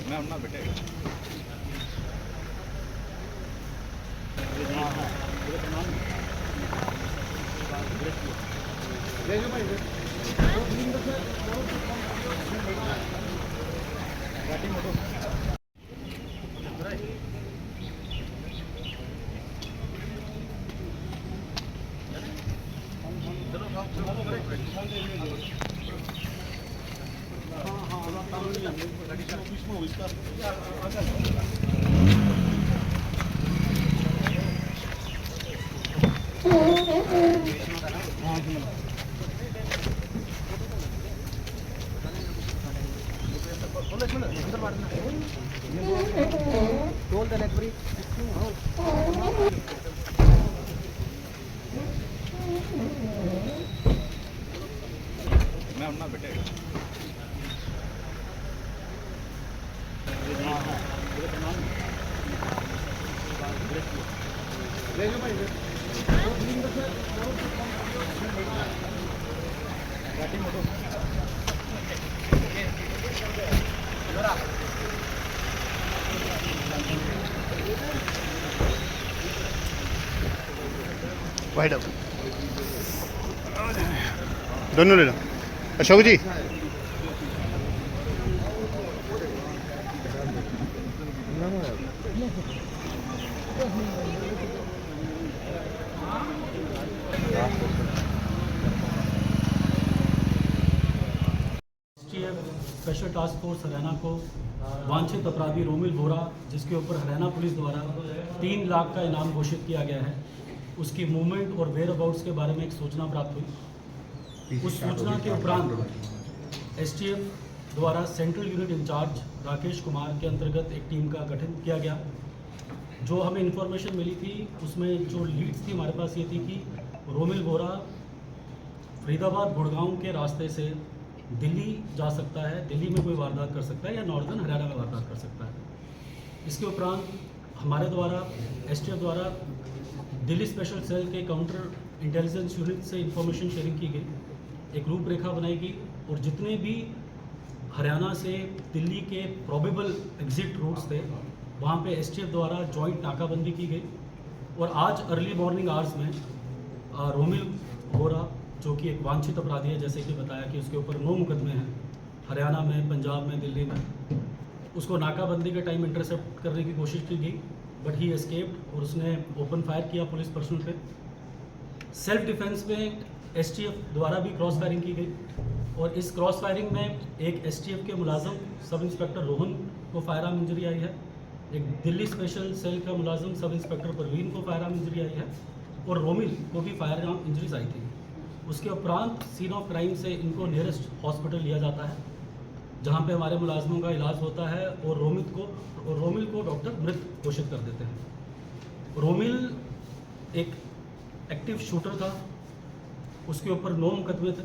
मैं उन्ना बेटे मैं उन्ना बेटे वाइड अप दोनों ले लो। अशोक जी स्पेशल टास्क फोर्स हरियाणा को वांछित अपराधी रोमिल बोरा, जिसके ऊपर हरियाणा पुलिस द्वारा 3 लाख का इनाम घोषित किया गया है, उसकी मूवमेंट और वेयर अबाउट्स के बारे में एक सूचना प्राप्त हुई। उस सूचना के उपरांत एसटीएफ द्वारा central unit incharge Rakesh Kumar के अंतर्गत एक टीम का गठन किया गया। जो हमें इन्फॉर्मेशन मिली थी उसमें जो लीड्स थी हमारे पास ये थी कि रोमिल बोरा फरीदाबाद गुड़गांव के रास्ते से दिल्ली जा सकता है, दिल्ली में कोई वारदात कर सकता है या नॉर्दर्न हरियाणा में वारदात कर सकता है। इसके उपरांत हमारे द्वारा एसटीएफ द्वारा दिल्ली स्पेशल सेल के काउंटर इंटेलिजेंस यूनिट से इंफॉर्मेशन शेयरिंग की गई, एक रूपरेखा बनाई गई और जितने भी हरियाणा से दिल्ली के प्रोबेबल एग्जिट रूट्स थे वहाँ पे एसटीएफ द्वारा जॉइंट नाकाबंदी की गई। और आज अर्ली मॉर्निंग आवर्स में रोमिल बोरा, जो कि एक वांछित अपराधी है, जैसे कि बताया कि उसके ऊपर 9 मुकदमे हैं हरियाणा में, पंजाब में, दिल्ली में, उसको नाकाबंदी के टाइम इंटरसेप्ट करने की कोशिश की गई बट ही एस्केप्ड और उसने ओपन फायर किया पुलिस पर्सनल पे। सेल्फ डिफेंस में एसटीएफ द्वारा भी क्रॉस फायरिंग की गई और इस क्रॉस फायरिंग में एक एसटीएफ के मुलाजम सब इंस्पेक्टर रोहन को फायर आर्म इंजरी आई है, एक दिल्ली स्पेशल सेल का मुलाजम सब इंस्पेक्टर परवीन को फायर आर्म इंजरी आई है और रोमिल को भी फायर आर्म इंजरीज आई थी। उसके उपरांत सीन ऑफ क्राइम से इनको नियरेस्ट हॉस्पिटल लिया जाता है जहां पे हमारे मुलाजमों का इलाज होता है और रोमिल को डॉक्टर मृत घोषित कर देते हैं। रोमिल एक एक्टिव शूटर था, उसके ऊपर 9 मुकदमे थे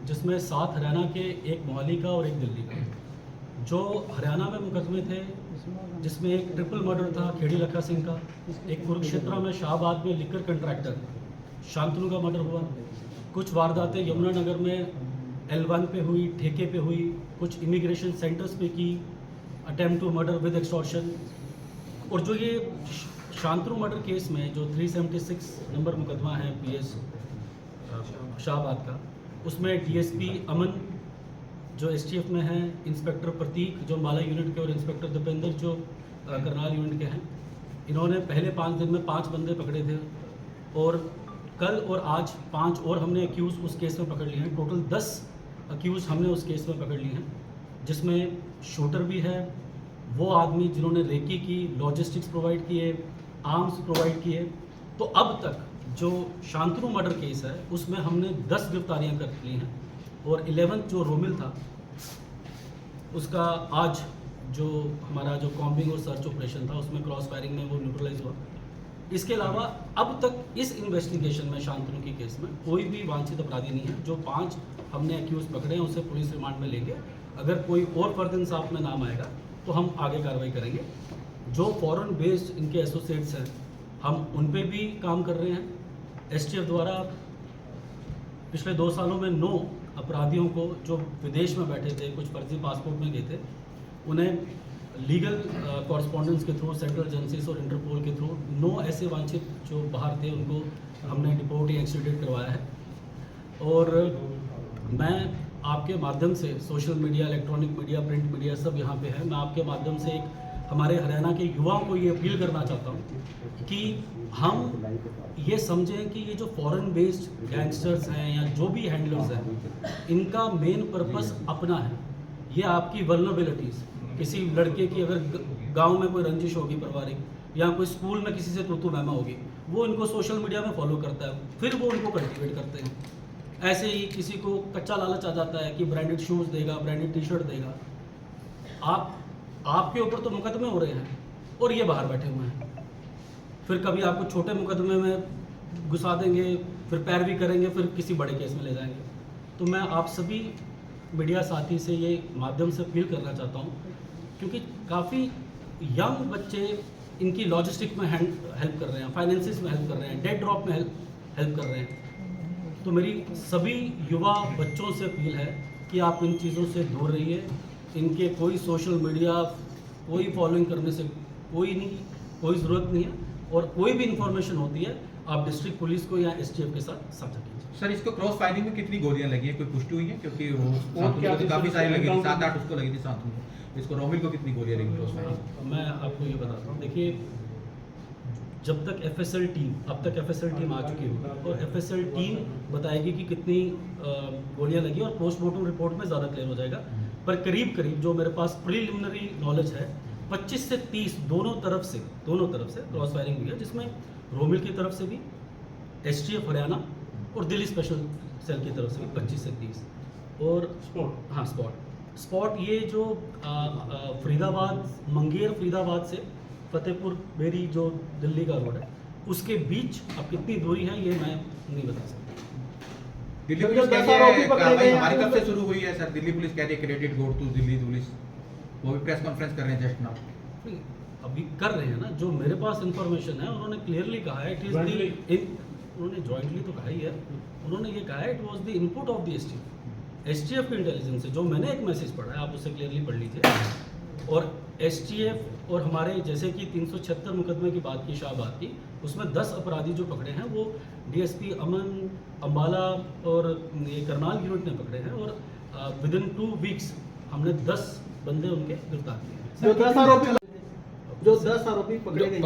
जिसमें 7 हरियाणा के, 1 मोहाली का और 1 दिल्ली का। जो हरियाणा में मुकदमे थे जिसमें एक ट्रिपल मर्डर था खेड़ी लखा सिंह का, एक कुरुक्षेत्र में शाहबाद में लिकर कंट्रैक्टर शांतनु का मर्डर हुआ, कुछ वारदातें यमुनानगर में L1 पे हुई, ठेके पे हुई, कुछ इमिग्रेशन सेंटर्स पे की, attempt to murder with extortion. और जो ये शांतनु मर्डर केस में जो 376 नंबर मुकदमा है PS शाहबाद का, उसमें DSP अमन जो STF में हैं, इंस्पेक्टर प्रतीक जो माला यूनिट के और इंस्पेक्टर दीपेंद्र जो करनाल यूनिट के हैं, इन्होंने पहले 5 दिन में 5 बंदे पकड़े थे और कल और आज 5 और हमने एक्यूज़ उस केस में पकड़ लिए हैं। टोटल 10 एक्यूज़ हमने उस केस में पकड़ लिए हैं, जिसमें शूटर भी है, वो आदमी जिन्होंने रेकी की, लॉजिस्टिक्स प्रोवाइड किए, आर्म्स प्रोवाइड किए। तो अब तक जो शांतनु मर्डर केस है उसमें हमने 10 गिरफ्तारियां कर ली हैं और 11th जो रोमिल था उसका आज जो हमारा जो कॉम्बिंग और सर्च ऑपरेशन था उसमें क्रॉस फायरिंग में वो न्यूट्रलाइज हुआ। इसके अलावा अब तक इस इन्वेस्टिगेशन में शांतनु की केस में कोई भी वांछित अपराधी नहीं है। जो 5 हमने एक्यूज पकड़े हैं उसे पुलिस रिमांड में लेंगे। अगर कोई और फर्दर इंसाफ में नाम आएगा तो हम आगे कार्रवाई करेंगे। जो फॉरेन बेस्ड इनके एसोसिएट्स हैं हम उन पे भी काम कर रहे हैं। एसटीएफ द्वारा पिछले 2 सालों में 9 अपराधियों को जो विदेश में बैठे थे, कुछ फर्जी पासपोर्ट में गए थे, उन्हें लीगल कॉरस्पॉन्डेंस के थ्रू, सेंट्रल एजेंसीज और इंटरपोल के थ्रू 9 ऐसे वांछित जो बाहर थे उनको हमने डिपोर्ट या एक्सट्रेडिट करवाया है। और मैं आपके माध्यम से, social media, electronic media, print media सब यहाँ पे है, मैं आपके माध्यम से एक हमारे हरियाणा के युवाओं को ये अपील करना चाहता हूँ कि हम ये समझें कि ये जो फॉरेन बेस्ड गैंगस्टर्स हैं या जो भी हैंडलर्स हैं, इनका मेन पर्पस अपना है। ये आपकी वल्नरेबिलिटीज़, किसी लड़के की अगर गांव में कोई रंजिश होगी पारिवारिक, या कोई स्कूल में किसी से तू मैमा होगी, वो इनको सोशल मीडिया में फॉलो करता है, फिर वो उनको कल्टिवेट करते हैं। ऐसे ही किसी को कच्चा लालच आ जाता है कि ब्रांडेड शूज़ देगा, ब्रांडेड टी शर्ट देगा। आपके ऊपर तो मुकदमे हो रहे हैं और ये बाहर बैठे हुए हैं। फिर कभी आपको छोटे मुकदमे में घुसा देंगे, फिर पैरवी करेंगे, फिर किसी बड़े केस में ले जाएंगे। तो मैं आप सभी मीडिया साथी से ये माध्यम से अपील करना चाहता हूँ, क्योंकि काफ़ी यंग बच्चे इनकी लॉजिस्टिक में हेल्प कर रहे हैं, फाइनेंसिस में हेल्प कर रहे हैं, डेट ड्रॉप में हेल्प कर रहे हैं। तो मेरी सभी युवा बच्चों से अपील है कि आप इन चीज़ों से दूर रहिए। इनके कोई सोशल मीडिया, कोई फॉलोइंग करने से कोई ज़रूरत नहीं है। और कोई भी इंफॉर्मेशन होती है आप डिस्ट्रिक्ट पुलिस को या एसटीएफ के साथ साझा कीजिए। सर, इसको क्रॉस फायरिंग में कितनी गोलियां लगी हैं, कोई पुष्टि हुई है? क्योंकि वो शांतनु को तो काफी सारी लगी थी, 7-8 उसको लगी थी शांतनु को। इसको रोमिल को कितनी गोलियां लगी क्रॉस फायरिंग? मैं आपको ये बताता हूँ, देखिए, जब तक एफएसएल टीम, अब तक एफएसएल टीम आ चुकी होगी और एफएसएल टीम बताएगी कि कितनी गोलियां लगी और पोस्टमार्टम रिपोर्ट में ज़्यादा क्लियर हो जाएगा। पर करीब जो मेरे पास प्रीलिमिनरी नॉलेज है, 25 से 30 दोनों तरफ से क्रॉस फायरिंग हुई है, जिसमें रोमिल की तरफ से भी, एसटीएफ हरियाणा और दिल्ली स्पेशल सेल की तरफ से भी 25 से 30। और स्पॉट ये जो फरीदाबाद, मंगेर फरीदाबाद से फतेहपुर बेरी जो दिल्ली का रोड है, उसके बीच अब कितनी दूरी है ये मैं नहीं बता सकता। दिल्ली पुलिस कहती है कार्रवाई हमारी तरफ से शुरू हुई है सर। दिल्ली पुलिस कहती है credit go to Delhi police, वो भी प्रेस कॉन्फ्रेंस कर रहे हैं जस्ट नाउ। अभी कर रहे हैं ना, जो मेरे पास इंफॉर्मेशन है उन्होंने क्लियरली कहा है, इट इज उन्होंने जॉइंटली तो कहा ही है, उन्होंने ये कहा है it was the input of the STF की इंटेलिजेंस से। जो मैंने एक मैसेज पढ़ा है, आप उसे क्लियरली पढ़ लीजिए। और एसटीएफ और हमारे जैसे कि 376 मुकदमे की बात की, शाहबाद की, उसमें 10 अपराधी जो पकड़े हैं वो डीएसपी अमन अम्बाला और ये करनाल यूनिट ने पकड़े हैं। और विदिन 2 वीक्स हमने 10 बंदे उनके गिरफ्तार किए हैं। जो 10 आरोपी पकड़े गए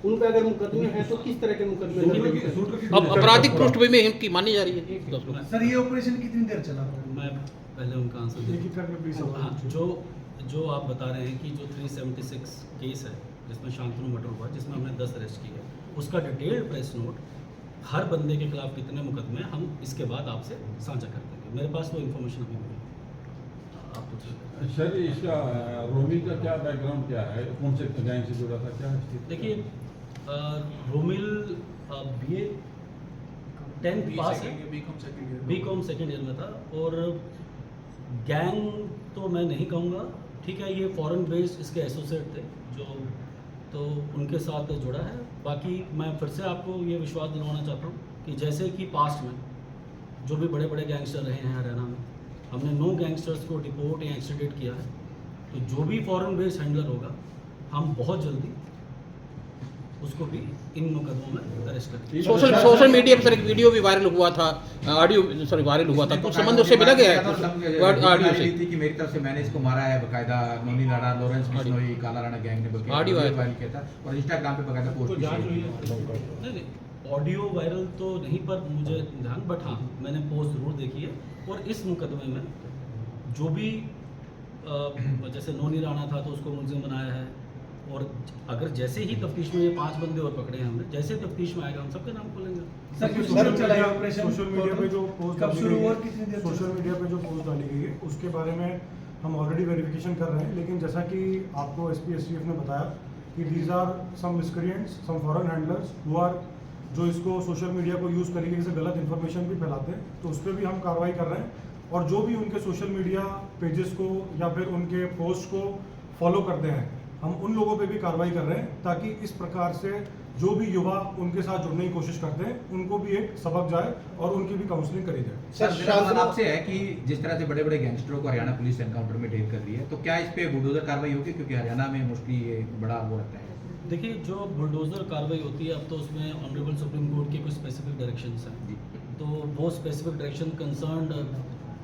उन पे अगर मुकदमे हैं तो किस तरह के मुकदमे? अब आपराधिक पृष्ठभूमि में इनकी मानी जा रही है। सर, ये ऑपरेशन कितनी देर चला? मैं पहले उनका आंसर हाँ, जो आप बता रहे हैं कि जो 376 केस है जिसमें शांतनु मर्डर हुआ, जिसमें हमने 10 अरेस्ट किए, उसका डिटेल्ड प्रेस नोट, हर बंदे के खिलाफ कितने मुकदमे, हम इसके बाद आपसे साझा कर देंगे। मेरे पास वो इन्फॉर्मेशन अभी नहीं है। आप पूछिए सर, इसका रोमिल का क्या बैकग्राउंड क्या है, कौन से गैंग से जुड़ा था, क्या है? देखिए, रोमिल BA 10th पास है, बीकॉम सेकेंड ईयर में था। और गैंग तो मैं नहीं कहूँगा, ठीक है, ये फॉरेन बेस्ड इसके एसोसिएट थे जो, तो उनके साथ जुड़ा है। बाकी मैं फिर से आपको ये विश्वास दिलवाना चाहता हूँ कि जैसे कि पास्ट में जो भी बड़े बड़े गैंगस्टर रहे हैं हरियाणा में, हमने 9 गैंगस्टर्स को डिपोर्ट या एक्सट्रेडिट किया है। तो जो भी फॉरेन बेस्ड हैंडलर होगा, हम बहुत जल्दी उसको भी इन मुकदमों में अरेस्ट करेंगे। सोशल मीडिया पर एक वीडियो भी वायरल हुआ था, ऑडियो वायरल हुआ था, कुछ संबंध उससे मिला गया है ऑडियो से थी कि मेरी तरफ से मैंने इसको मारा है, बकायदा नोनी लाड़ा, लॉरेंस बिश्नोई, काला राणा गैंग ने बल्कि ऑडियो वायरल किया था और इंस्टाग्राम पे बकायदा पोस्ट नहीं, ऑडियो वायरल तो नहीं, पर मुझे ध्यान, बट हाँ मैंने पोस्ट जरूर देखी है। और इस मुकदमे में जो भी जैसे नोनी राणा था तो उसको मुलजिम बनाया है। और अगर जैसे ही तफ्तीश में ये 5 बंदे और पकड़े हैं हमने, जैसे तफ्तीश में आएगा हम सबके नाम खोलेंगे। सोशल मीडिया पे जो पोस्ट डाली गई है उसके बारे में हम ऑलरेडी वेरिफिकेशन कर रहे हैं, लेकिन जैसा कि आपको एसपी एसटीएफ ने बताया कि these are some miscreants, some foreign handlers who are, जो इसको सोशल मीडिया को यूज़ तरीके से गलत इन्फॉर्मेशन भी फैलाते हैं, तो उस पर भी हम कार्रवाई कर रहे हैं। और जो भी उनके सोशल मीडिया पेजेस को या फिर उनके पोस्ट को फॉलो करते हैं, हम उन लोगों पे भी कार्रवाई कर रहे हैं, ताकि इस प्रकार से जो भी युवा उनके साथ जुड़ने की कोशिश करते हैं उनको भी एक सबक जाए और उनकी भी काउंसलिंग करी जाए। सर, मेरा सवाल आपसे है कि जिस तरह से बड़े बड़े गैंगस्टरों को हरियाणा पुलिस एनकाउंटर में ढेर कर रही है, तो क्या इस पे बुलडोजर कार्रवाई होगी, क्योंकि हरियाणा में मोस्टली ये बड़ा वो रहता है? देखिए, जो बुलडोज़र कार्रवाई होती है, अब तो उसमें ऑनरेबल सुप्रीम कोर्ट के कुछ स्पेसिफिक डायरेक्शंस हैं, तो वो स्पेसिफिक डायरेक्शन कंसर्न्ड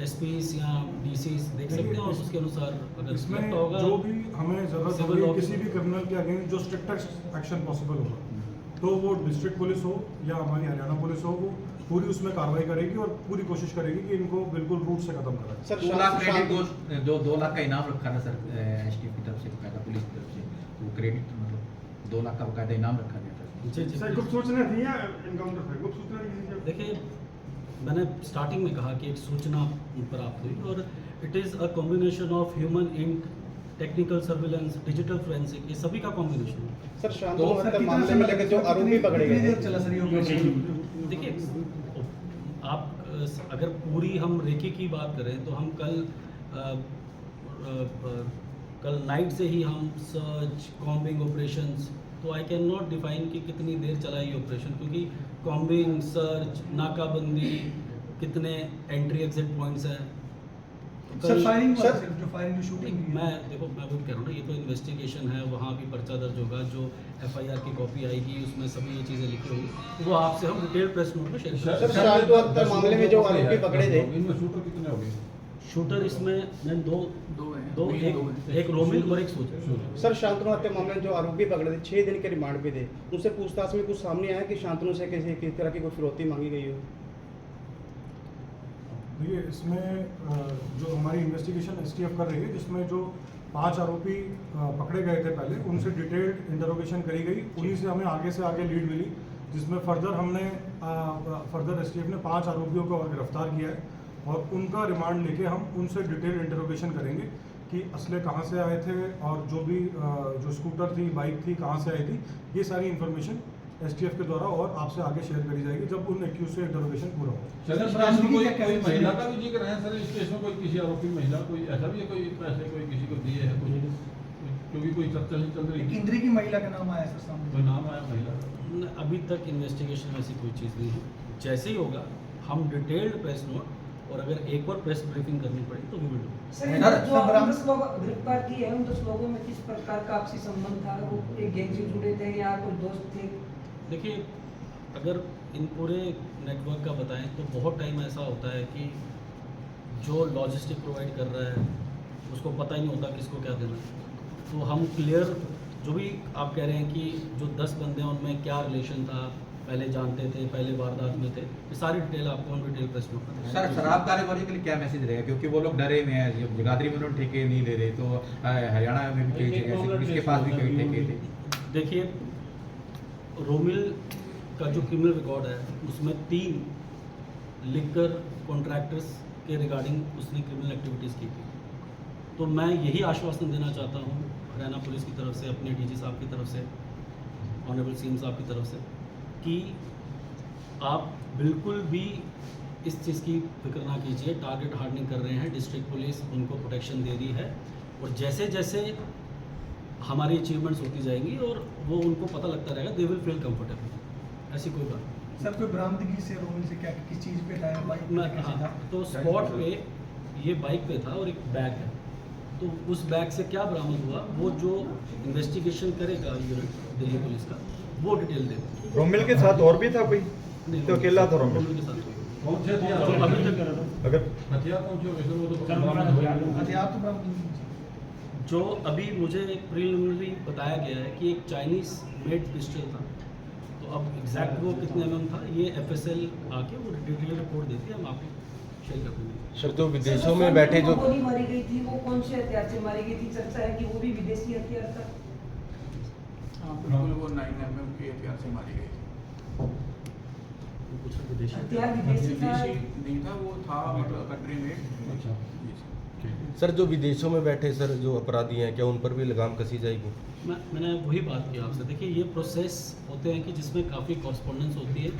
एसपीस या डीसीस देख सकते हैं और उसके अनुसार अगर इसमें लगता होगा जो भी हमें जरूरत सिविल होगी लॉ किसी भी क्रिमिनल के अगेंस्ट जो स्ट्रिक्टेस्ट एक्शन पॉसिबल होगा, तो वो डिस्ट्रिक्ट पुलिस हो या हमारी हरियाणा पुलिस हो, वो पूरी उसमें कार्रवाई करेगी और पूरी कोशिश करेगी कि इनको बिल्कुल रूट से खत्म करा जाए। सर, 2 लाख क्रेडिट, 2 लाख का इनाम रखा था सर एसटीएफ की तरफ से, बकायदा पुलिस की तरफ से, वो क्रेडिट मतलब 2 लाख का बकायदा इनाम रखा गया था। जी जी, सर, गुप्त सूचना थी या एनकाउंटर था? गुप्त सूचना किसी से? देखिए, मैंने स्टार्टिंग में कहा कि एक सूचना प्राप्त हुई और it is a combination of human ink, technical surveillance, digital forensic, ये सभी का कॉम्बिनेशन है। सर, शांतनु हत्या मामले में लेकर जो आरोपी पकड़े गए थे, देखिए, आप अगर पूरी हम रेकी की बात करें तो हम कल नाइट से ही हम सर्च कॉम्बिंग ऑपरेशंस, तो आई कैन नॉट डिफाइन कि कितनी देर चला ये ऑपरेशन, क्योंकि कॉम्बिंग, सर्च, नाकाबंदी, कितने एंट्री एग्जिट पॉइंट्स हैं। सर, फायरिंग वाला सिर्फ जो फायरिंग जो शूटिंग हुई है। मैं देखो, मैं वो कह रहा हूँ ना, ये तो इन्वेस्टिगेशन है, वहाँ भी पर्चा दर्ज होगा, जो एफआईआर की कॉपी आएगी उसमें सभी ये चीज़ें लिखी होंगी, वो आपसे हम डिटेल प्रेस नोट में शेयर करेंगे। सर, शांतनु हत्या मामले में जो आरोपी पकड़े थे, इनमें शूटर कितने हो गए? शूटर इसमें मैं दो एक रोमिल और एक सूजन। सर, शांतनु हत्या मामले में जो आरोपी पकड़े थे 6 दिन के रिमांड पे थे, उनसे पूछताछ में कुछ सामने आया कि शांतनु से किसी तरह की कोई फिरौती मांगी गई हो? देखिए, इसमें जो हमारी इन्वेस्टिगेशन एसटीएफ कर रही है, जिसमें जो 5 आरोपी पकड़े गए थे पहले, उनसे डिटेल्ड इंटरोगेशन करी गई, उन्हीं से हमें आगे से आगे लीड मिली, जिसमें फर्दर एसटीएफ ने 5 आरोपियों को और गिरफ्तार किया है और उनका रिमांड लेके हम उनसे डिटेल इंटरोगेशन करेंगे कि असले कहाँ से आए थे और जो भी जो स्कूटर थी, बाइक थी, कहाँ से आई थी, ये सारी इन्फॉर्मेशन एसटीएफ के द्वारा और आपसे आगे शेयर करी जाएगी जब उन एक्यूज से इंटरोगेशन पूरा हो। सर, कोई महिला का भी जिक्र है सर इस केस में? कोई किसी आरोपी महिला, कोई ऐसा भी है, कोई पैसे कोई किसी को दिए है, कोई क्योंकि कोई चर्चा नहीं चल रही? केंद्रीय की महिला का नाम आया सर सामने? कोई नाम आया महिला का? अभी तक इन्वेस्टिगेशन में ऐसी कोई चीज़ नहीं है। जैसे ही होगा हम डिटेल्ड प्रेस नोट और अगर एक और प्रेस ब्रीफिंग करनी पड़ी तो वी विल डू। सर, जो आप 10 लोग गिरफ्तार किए हैं, उन 10 लोगों में किस प्रकार का आपसी संबंध था? वो एक गैंग से जुड़े थे या कोई दोस्त थे? देखिए, अगर इन पूरे नेटवर्क का बताएं तो बहुत टाइम ऐसा होता है कि जो लॉजिस्टिक प्रोवाइड कर रहा है उसको पता ही नहीं होता किसको क्या देना है। तो हम क्लियर, जो भी आप कह रहे हैं कि जो 10 बंदे हैं उनमें क्या रिलेशन था, पहले जानते थे, पहले वारदात में थे, ये सारी डिटेल आपको हम डिटेल प्रेस नोट करेंगे। सर, शराब कारोबारी के लिए क्या मैसेज रहेगा, क्योंकि वो लोग डरे हुए हैं, जगाधरी में उन्होंने ठेके नहीं ले रहे, तो हरियाणा में भी कई जगह पुलिस के पास भी कई ठेके थे। देखिए, रोमिल का जो क्रिमिनल रिकॉर्ड है उसमें 3 लिकर कॉन्ट्रैक्टर्स के रिगार्डिंग उसने क्रिमिनल एक्टिविटीज़ की थी। तो मैं यही आश्वासन देना चाहता हूँ हरियाणा पुलिस की तरफ से, अपने डीजी साहब की तरफ से, ऑनरेबल सीएम साहब की तरफ से, कि आप बिल्कुल भी इस चीज़ की फिक्र ना कीजिए। टारगेट हार्डनिंग कर रहे हैं, डिस्ट्रिक्ट पुलिस उनको प्रोटेक्शन दे रही है और जैसे जैसे हमारी अचीवमेंट्स होती जाएंगी और वो उनको पता लगता रहेगा, दे विल फील कंफर्टेबल। ऐसी कोई बात नहीं। सर, कोई बरामदगी से रोमिल से क्या किस चीज़ पे था? बाइक मैं कैसे था? तो स्पॉट पे ये बाइक पे था और एक बैग है, तो उस बैग से क्या बरामद हुआ वो जो इन्वेस्टिगेशन करेगा यूनिट दिल्ली पुलिस का वो डिटेल देगा। रोमिल के साथ और भी था कोई? नहीं, तो अकेला था रोमिल? के साथ कौन से तो हथियार? अभी तक अगर हथियार कौन से हो गए सर? वो तो हथियार तो बरामद नहीं हुए। जो अभी मुझे एक प्रिलिमिनरी बताया गया है कि एक चाइनीज मेड पिस्टल था, तो अब एग्जैक्ट वो कितने mm था ये एफएसएल आके वो डिटेल रिपोर्ट देती है, हम आपको शेयर कर देंगे। सर, जो विदेशों में बैठे जो गोली मारी गई थी वो कौन से हथियार से मारी गई थी? चर्चा है कि वो भी विदेशी हथियार था। हाँ, बिल्कुल, वो 9mm के हथियार से मारी गई। तो कुछ विदेशी हथियार विदेशी था नहीं था, वो था मतलब कंट्री में। अच्छा सर जो विदेशों में बैठे सर जो अपराधी हैं, क्या उन पर भी लगाम कसी जाएगी? मैंने वही बात की आपसे। देखिए ये प्रोसेस होते हैं कि जिसमें काफ़ी कॉरस्पॉन्डेंस होती है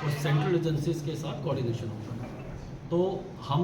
और सेंट्रल एजेंसीज के साथ कोऑर्डिनेशन होता है। तो हम